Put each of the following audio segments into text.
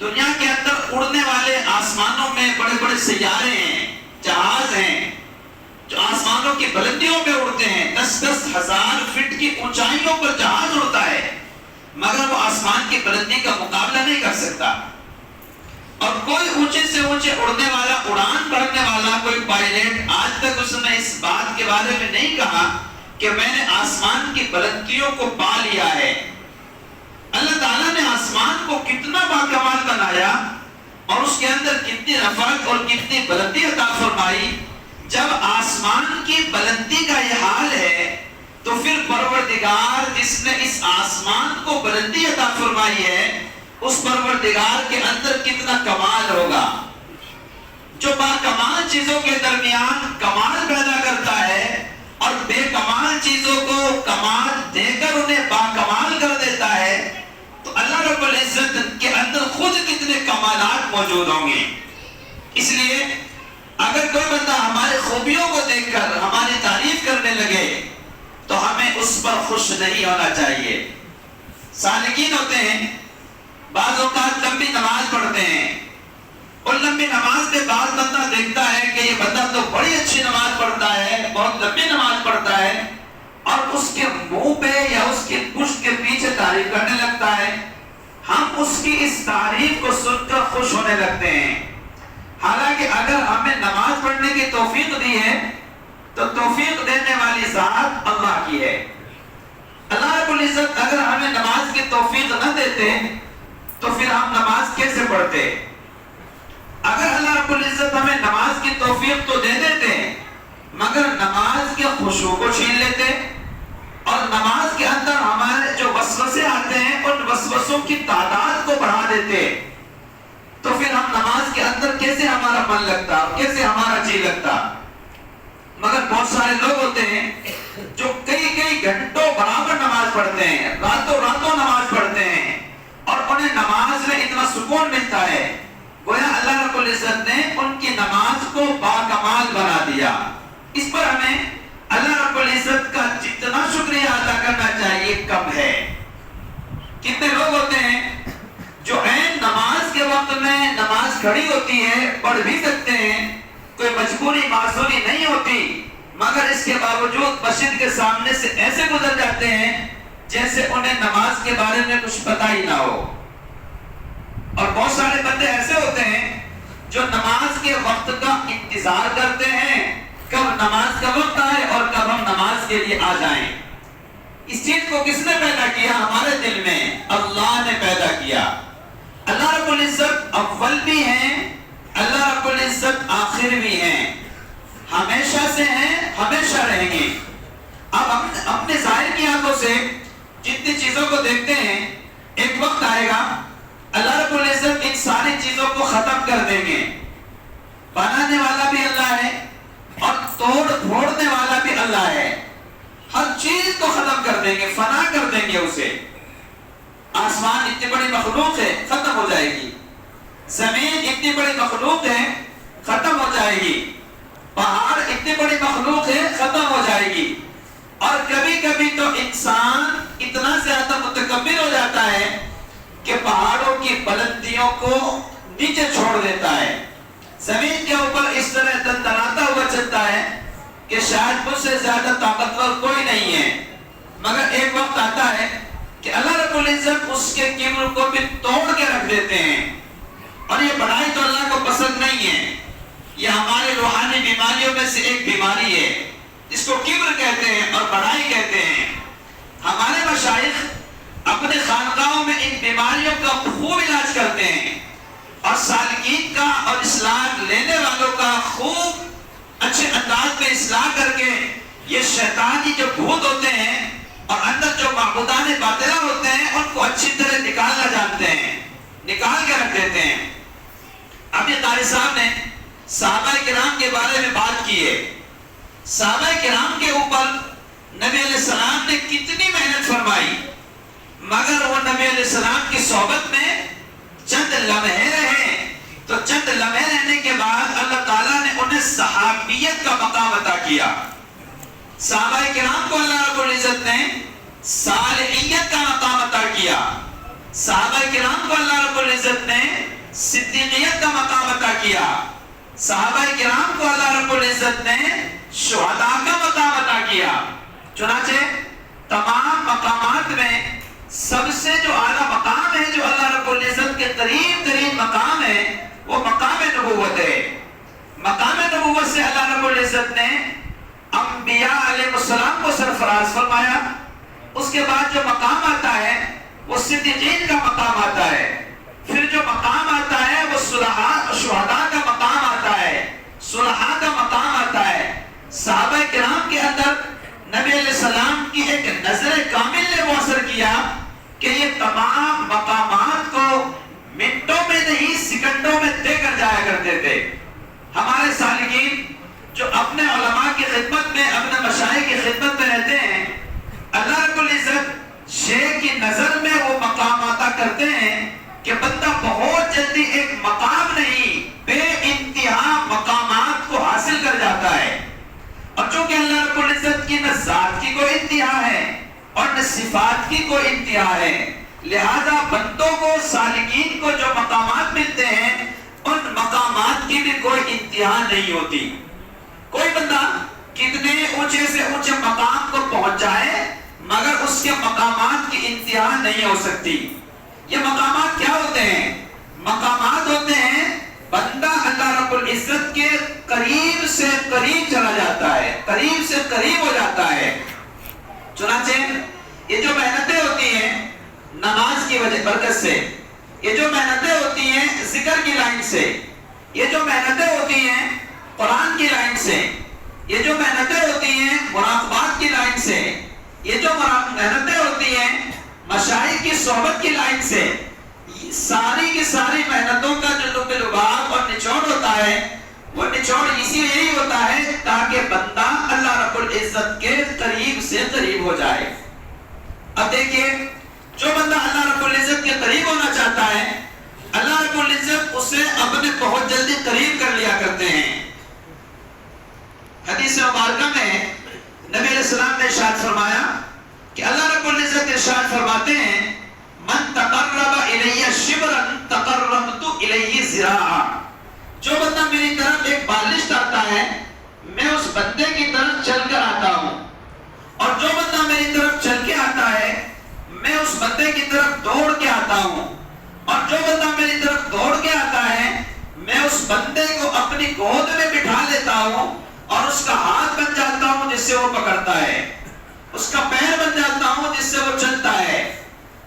دنیا کے اندر اڑنے والے آسمانوں میں بڑے بڑے سیارے ہیں، جہاز ہیں جو آسمانوں کی بلندیوں پہ اڑتے ہیں، 10-10 ہزار فٹ کی اونچائیوں پر جہاز اڑتا ہے، مگر وہ آسمان کی بلندی کا مقابلہ نہیں کر سکتا۔ اور کوئی اونچے سے اونچے اڑنے والا، اڑان بھرنے والا کوئی پائلٹ آج تک اس نے اس بات کے بارے میں نہیں کہا کہ میں نے آسمان کی بلندیوں کو پا لیا ہے۔ اللہ تعالیٰ نے آسمان کو کتنا باکمال بنایا اور اس کے اندر کتنی رفعت اور کتنی بلندی عطا فرمائی۔ جب آسمان کی بلندی کا یہ حال ہے تو پھر پروردگار جس نے اس آسمان کو بلندی عطا فرمائی ہے، اس پروردگار کے اندر کتنا کمال ہوگا۔ جو باکمال چیزوں کے درمیان کمال پیدا کرتا ہے اور بے کمال چیزوں کو کمال دے کر انہیں باکمال کر دیتا ہے، تو اللہ رب العزت کے اندر خود کتنے کمالات موجود ہوں گے۔ اس لیے اگر کوئی بندہ ہماری خوبیوں کو دیکھ کر ہماری تعریف کرنے لگے تو ہمیں اس پر خوش نہیں ہونا چاہیے۔ سالکین ہوتے ہیں، بعض اوقات لمبی نماز پڑھتے ہیں، اور لمبی نماز کے بعد بندہ دیکھتا ہے کہ یہ بندہ تو بڑی اچھی نماز پڑھتا ہے، بہت لمبی نماز پڑھتا ہے، اور اس کے منہ پہ یا اس کے پشت کے پیچھے تعریف کرنے لگتا ہے۔ ہم اس کی اس تعریف کو سن کر خوش ہونے لگتے ہیں، حالانکہ اگر ہمیں نماز پڑھنے کی توفیق دی ہے تو توفیق دینے والی ذات اللہ کی ہے۔ اللہ رب العزت اگر ہمیں نماز کی توفیق نہ دیتے تو پھر ہم نماز کیسے پڑھتے؟ اگر اللہ رب العزت ہمیں نماز کی توفیق تو دے دیتے مگر نماز کے خشوع کو چھین لیتے اور نماز کے اندر ہمارے جو وسوسے آتے ہیں ان وسوسوں کی تعداد کو بڑھا دیتے، تو پھر ہم نماز کے اندر کیسے ہمارا من لگتا، کیسے ہمارا جی لگتا؟ مگر بہت سارے لوگ ہوتے ہیں جو کئی گھنٹوں برابر نماز پڑھتے ہیں، راتوں نماز پڑھتے ہیں، اور انہیں نماز میں اتنا سکون ملتا ہے گویا اللہ رب العزت نے ان کی نماز کو باکمال بنا دیا۔ اس پر ہمیں اللہ رب العزت کا جتنا شکریہ ادا کرنا چاہیے کم ہے۔ کتنے لوگ ہوتے ہیں جو عین نماز کے وقت میں نماز کھڑی ہوتی ہے، پڑھ بھی سکتے ہیں، کوئی مجبوری معذوری نہیں ہوتی، مگر اس کے باوجود مسجد کے سامنے سے ایسے گزر جاتے ہیں جیسے انہیں نماز کے بارے میں کچھ پتہ ہی نہ ہو۔ اور بہت سارے بندے ایسے ہوتے ہیں جو نماز کے وقت کا انتظار کرتے ہیں، کب نماز کا وقت آئے اور کب ہم نماز کے لیے آ جائیں۔ اس چیز کو کس نے پیدا کیا؟ ہمارے دل میں اللہ نے پیدا کیا۔ اللہ رب العزت اول بھی ہیں، اللہ رب العزت آخر بھی ہیں، ہمیشہ سے ہیں، ہمیشہ رہیں گے۔ اب ہم اپنے ظاہر کی آنکھوں سے جتنی چیزوں کو دیکھتے ہیں، ایک وقت آئے گا اللہ رب العزت ان ساری چیزوں کو ختم کر دیں گے۔ بنانے والا بھی اللہ ہے اور توڑ پھوڑنے والا بھی اللہ ہے، ہر چیز کو ختم کر دیں گے، فنا کر دیں گے اسے۔ آسمان اتنی بڑی مخلوق ہے، ختم ہو جائے گی، زمین اتنی بڑی مخلوق ہے، ختم ہو جائے گی، پہاڑ اتنی بڑی مخلوق ہے، ختم ہو جائے گی، اور کبھی کبھی تو انسان اتنا زیادہ متکبر ہو جاتا ہے کہ پہاڑوں کی بلندیوں کو نیچے چھوڑ دیتا ہے، زمین کے اوپر اس طرح تنتناتا ہوا چلتا ہے کہ شاید مجھ سے زیادہ طاقتور کوئی نہیں ہے، مگر ایک وقت آتا ہے کہ اللہ رب العزت اس کے کبر کو بھی توڑ کے رکھ دیتے ہیں۔ اور یہ بڑائی تو اللہ کو پسند نہیں ہے، یہ ہمارے روحانی بیماریوں میں سے ایک بیماری ہے، اس کو کبر کہتے ہیں اور بڑائی کہتے ہیں۔ ہمارے مشائخ اپنے خانقاہوں میں ان بیماریوں کا خوب علاج کرتے ہیں اور سالکین کا اور اصلاح لینے والوں کا خوب اچھے انداز میں اصلاح کر کے یہ شیطانی جو بھوت ہوتے ہیں اور اندر جو معبودان باطلہ ہوتے ہیں ان کو اچھی طرح نکالنا جانتے ہیں، نکال کے رکھ دیتے ہیں۔ اب یہ قاری صاحب نے صحابہ کرام کے بارے میں بات کی ہے، صحابہ کرام کے اوپر نبی علیہ السلام نے کتنی محنت فرمائی، مگر وہ نبی علیہ السلام کی صحبت میں چند لمحے رہے، تو چند لمحے رہنے کے بعد اللہ تعالیٰ نے انہیں صحابیت کا مقام عطا کیا۔ صحابہ کرام کو اللہ رب العزت نے صالحیت کا مقام عطا کیا، صحابہ کرام کو اللہ رب العزت نے صدیقیت کا مقام عطا کیا. صحابہ کرام کو اللہ رب العزت نے شہداء کا مقام عطا کیا. چنانچہ تمام مقامات میں سب سے جو اعلیٰ مقام ہے جو اللہ رب العزت کے قریب ترین مقام ہے وہ مقام نبوت ہے. مقام نبوت سے اللہ رب العزت نے انبیاء علیہ السلام کو سرفراز فرمایا. اس کے بعد جو مقام آتا ہے وہ صدیقین کا مقام آتا ہے. پھر جو مقام آتا ہے وہ شہداء کا مقام آتا ہے، صلحاء کا مقام آتا ہے. صحابہ کرام کے اندر نبی علیہ السلام کی ایک نظر کامل نے وہ اثر کیا کہ یہ تمام مقامات کو منٹوں میں نہیں سیکنڈوں میں طے کر جایا کرتے تھے. ہمارے سالکین جو اپنے علماء کی خدمت میں، اپنے مشائخ کی خدمت میں رہتے ہیں، اللہ رب العزت شیخ کی نظر میں وہ مقام عطا کرتے ہیں کہ بندہ بہت جلدی ایک مقام نہیں بے انتہا مقامات کو حاصل کر جاتا ہے. اور چونکہ اللہ رب العزت کی نہ ذات کی کوئی انتہا ہے اور نہ صفات کی کوئی انتہا ہے، لہذا بندوں کو، سالکین کو جو مقامات ملتے ہیں ان مقامات کی بھی کوئی انتہا نہیں ہوتی. کوئی بندہ کتنے اونچے سے اونچے مقام کو پہنچ جائے مگر اس کے مقامات کی انتہا نہیں ہو سکتی. یہ مقامات کیا ہوتے ہیں؟ مقامات ہوتے ہیں بندہ اللہ رب العزت کے قریب سے قریب چلا جاتا ہے، قریب سے قریب ہو جاتا ہے. چنانچہ یہ جو محنتیں ہوتی ہیں نماز کی وجہ برکت سے، یہ جو محنتیں ہوتی ہیں ذکر کی لائن سے، یہ جو محنتیں ہوتی ہیں قرآن کی لائن سے، یہ جو محنتیں ہوتی ہیں مراقبات کی لائن سے، یہ جو محنتیں ہوتی ہیں مشائخ کی صحبت کی لائن سے، ساری کی ساری محنتوں کا جو لب لباب اور نچوڑ ہوتا ہے وہ نچوڑ اسی لیے ہی ہوتا ہے تاکہ بندہ اللہ رب العزت کے قریب سے قریب ہو جائے. اب دیکھیے جو بندہ اللہ رب العزت کے قریب ہونا چاہتا ہے اللہ رب العزت اسے اپنے بہت جلدی قریب کر لیا کرتے ہیں. حدیث مبارکہ میں نبی علیہ السلام نے ارشاد فرمایا کہ اللہ رب العزت ارشاد فرماتے ہیں من تقرب الی شبرا تقربت الیہ ذراعا. جو بندہ میری طرف ایک بالشت آتا ہے میں اس بندے کی طرف چل کر آتا ہوں، اور جو بندہ میری طرف چل کے آتا ہے میں اس بندے کی طرف دوڑ کے آتا ہوں، اور جو بندہ میری طرف دوڑ کے آتا ہے میں اس بندے کو اپنی گود میں بٹھا لیتا ہوں اور اس کا ہاتھ بن جاتا ہوں جس سے وہ پکڑتا ہے، اس کا پیر بن جاتا ہوں جس سے وہ چلتا ہے،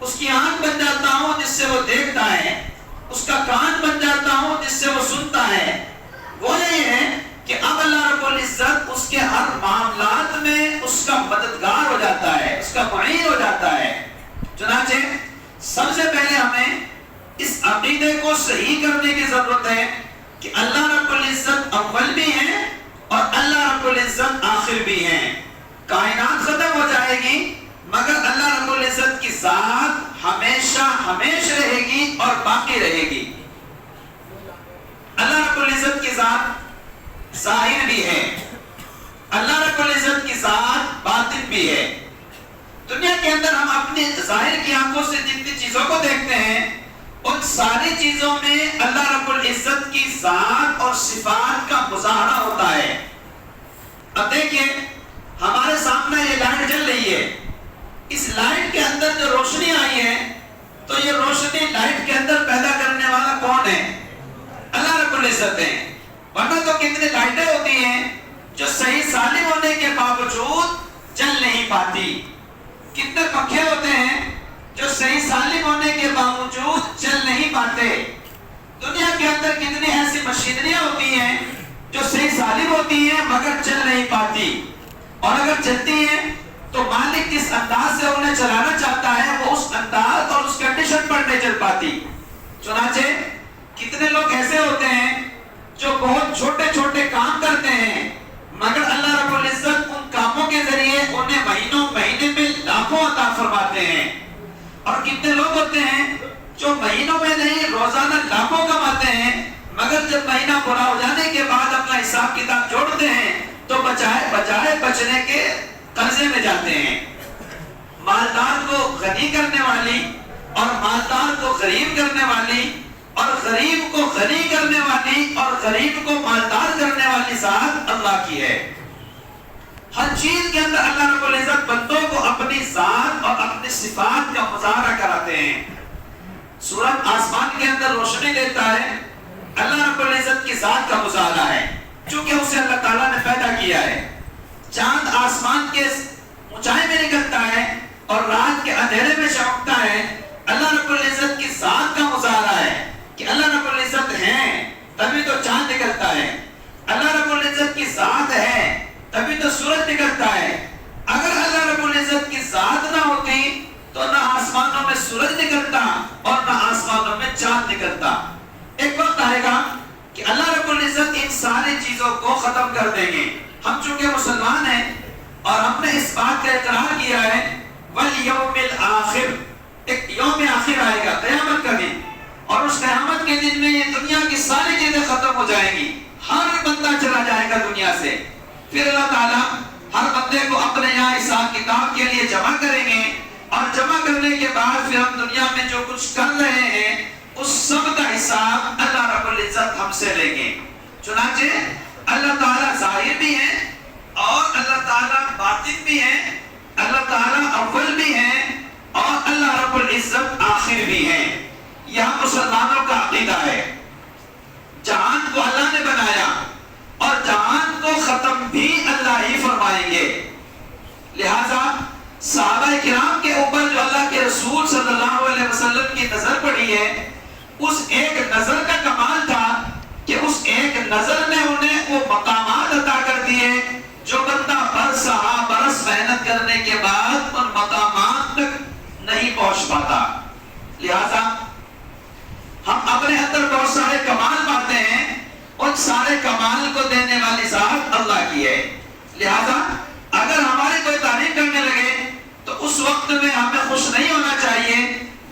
اس کی آنکھ بن جاتا ہوں جس سے وہ دیکھتا ہے، اس کا کان بن جاتا ہوں جس سے وہ سنتا ہے. وہ یہ ہے کہ اب اللہ رب العزت اس کے ہر معاملات میں اس کا مددگار ہو جاتا ہے، اس کا معین ہو جاتا ہے. چنانچہ سب سے پہلے ہمیں اس عقیدے کو صحیح کرنے کی ضرورت ہے کہ اللہ رب العزت اول بھی ہیں اور اللہ رب العزت آخر بھی ہیں. کائنات ختم ہو جائے گی مگر اللہ رب العزت کی ذات ہمیشہ ہمیشہ رہے گی اور باقی رہے گی. اللہ رب العزت کی ذات ظاہر بھی ہے، اللہ رب العزت کی ذات باطن بھی ہے. دنیا کے اندر ہم اپنی ظاہر کی آنکھوں سے جتنی چیزوں کو دیکھتے ہیں ان ساری چیزوں میں اللہ رب العزت کی ذات اور صفات کا مظاہرہ ہوتا ہے. اب دیکھیں ہمارے سامنے یہ لائٹ جل رہی ہے، اس لائٹ کے اندر جو روشنی آئی ہے تو یہ روشنی لائٹ کے اندر پیدا کرنے والا کون ہے؟ اللہ رب العزت ہے. ورنہ تو کتنی لائٹیں ہوتی ہیں جو صحیح سالم ہونے کے باوجود جل نہیں پاتی، کتنے پنکھے ہوتے ہیں جو صحیح سالم ہونے کے باوجود چل نہیں پاتے. دنیا کے اندر کتنی ایسی مشینریاں ہوتی ہیں جو صحیح سالم ہوتی ہیں مگر چل نہیں پاتی، اور اگر چلتی ہیں تو مالک جس انداز سے انہیں چلانا چاہتا ہے وہ اس انداز اور اس کنڈیشن پر نہیں چل پاتی. چنانچہ کتنے لوگ ایسے ہوتے ہیں جو بہت چھوٹے چھوٹے کام کرتے ہیں مگر اللہ رب العزت ان کاموں کے ذریعے انہیں مہینے میں لاکھوں عطا فرماتے ہیں. اور کتنے لوگ ہوتے ہیں جو مہینوں میں نہیں روزانہ لاکھوں کماتے ہیں مگر جب مہینہ پورا ہو جانے کے بعد اپنا حساب کتاب جوڑتے ہیں تو بجائے بچنے کے قرضے میں جاتے ہیں. مالدار کو غنی کرنے والی اور مالدار کو غریب کرنے والی اور غریب ذات اللہ کی ہے. ہر چیز کے اندر اللہ رب العزت بندوں کو اپنی ذات اور اپنی صفات کا مظاہرہ کراتے ہیں. سورج آسمان کے اندر روشنی دیتا ہے، اللہ رب العزت کی ذات کا مظاہرہ ہے، چونکہ اسے اللہ تعالیٰ نے پیدا کیا ہے. چاند آسمان کے اونچائی میں نکلتا ہے اور رات کے اندھیرے میں چمکتا ہے، اللہ رب العزت کی ذات کا مظاہرہ ہے کہ اللہ رب العزت ہیں تبھی تو چاند نکلتا ہے. اللہ رب العزت کی ذات ہے تبھی تو سورج نکلتا ہے. اگر اللہ رب العزت کی ذات نہ ہوتی تو نہ آسمانوں میں سورج نکلتا اور نہ آسمانوں میں چاند نکلتا. ایک وقت آئے گا کہ اللہ رب العزت ان ساری چیزوں کو ختم کر دیں گے. ہم چونکہ مسلمان ہیں اور ہم نے اس بات کا اقرار کیا ہے وَالْيَوْمِ الْآخِرِ، ایک یوم آخر آئے گا، قیامت کا دن، اور اس قیامت کے دن میں یہ دنیا کی ساری چیزیں ختم ہو جائیں گی، ہر بندہ چلا جائے گا دنیا سے. پھر اللہ تعالیٰ ہر بندے کو اپنے یہاں حساب کتاب کے لیے جمع کریں گے، اور جمع کرنے کے بعد پھر ہم دنیا میں جو کچھ کر رہے ہیں اس سب کا حساب اللہ رب العزت ہم سے لیں گے. چنانچہ اللہ تعالیٰ ظاہر بھی ہے اور اللہ تعالیٰ باطن بھی ہے، اللہ تعالیٰ اول بھی ہے اور اللہ رب العزت آخر بھی ہے. یہ مسلمانوں کا عقیدہ ہے. جہان کو اللہ نے بنایا اور جہان کو ختم بھی اللہ ہی فرمائیں گے. لہذا صحابہ کرام کے اوپر جو اللہ کے رسول صلی اللہ علیہ وسلم کی نظر پڑی ہے، اس ایک نظر کا کمال تھا کہ اس ایک نظر نے انہیں وہ مقامات عطا کر دیے جو بندہ برس محنت کرنے کے بعد ان مقامات تک نہیں پہنچ پاتا. لہذا ہم اپنے اندر بہت سارے کمال پاتے ہیں، ان سارے کمال کو دینے والی ذات اللہ کی ہے. لہذا اگر ہماری کوئی تعریف کرنے لگے تو اس وقت میں ہمیں خوش نہیں ہونا چاہیے،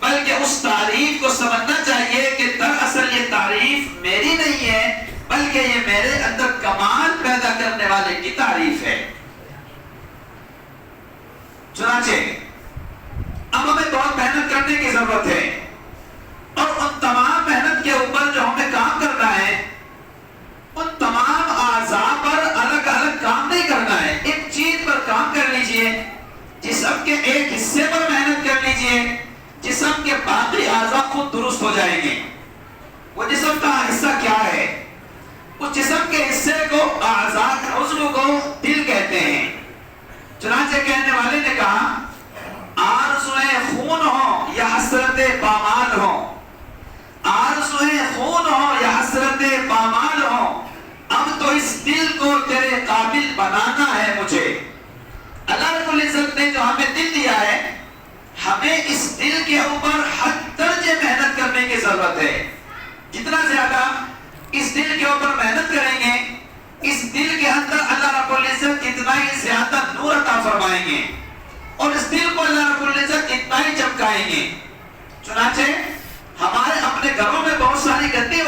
بلکہ اس تعریف کو سمجھنا چاہیے کہ دراصل یہ تعریف میری نہیں ہے بلکہ یہ میرے اندر کمال پیدا کرنے والے کی تعریف ہے. چنانچہ اب ہمیں بہت محنت کرنے کی ضرورت ہے، اور ان تمام محنت کے اوپر جو ہمیں کام کرنا ہے ان تمام اعضاء پر الگ الگ کام نہیں کرنا ہے. ایک چیز پر کام کر لیجئے، جسم کے ایک حصے پر محنت کر لیجئے، جسم کے باقی اعضاء خود درست ہو جائیں گے. وہ جسم کا حصہ کیا ہے؟ اس جسم کے حصے کو اعضاء عضو کو دل کہتے ہیں. چنانچہ کہنے والے نے کہا آرزوئے خون ہو یا حسرت پامال ہو، آرزوئے خون ہو یا حسرت پامال ہو، اب تو اس دل کو تیرے قابل بنانا ہے مجھے. اللہ رب العزت نے جو ہمیں دل دیا ہے، ہمیں اس دل کے اوپر حد درجے محنت کرنے کی ضرورت ہے. جتنا زیادہ اس دل کے اوپر محنت کریں گے، اس دل کے اندر اللہ رب العزت اتنا ہی زیادہ نور عطا فرمائیں گے، اور اس دل کو اللہ رب العزت اتنا ہی چمکائیں گے. چنانچہ ہمارے اپنے گھروں میں بہت ساری گندی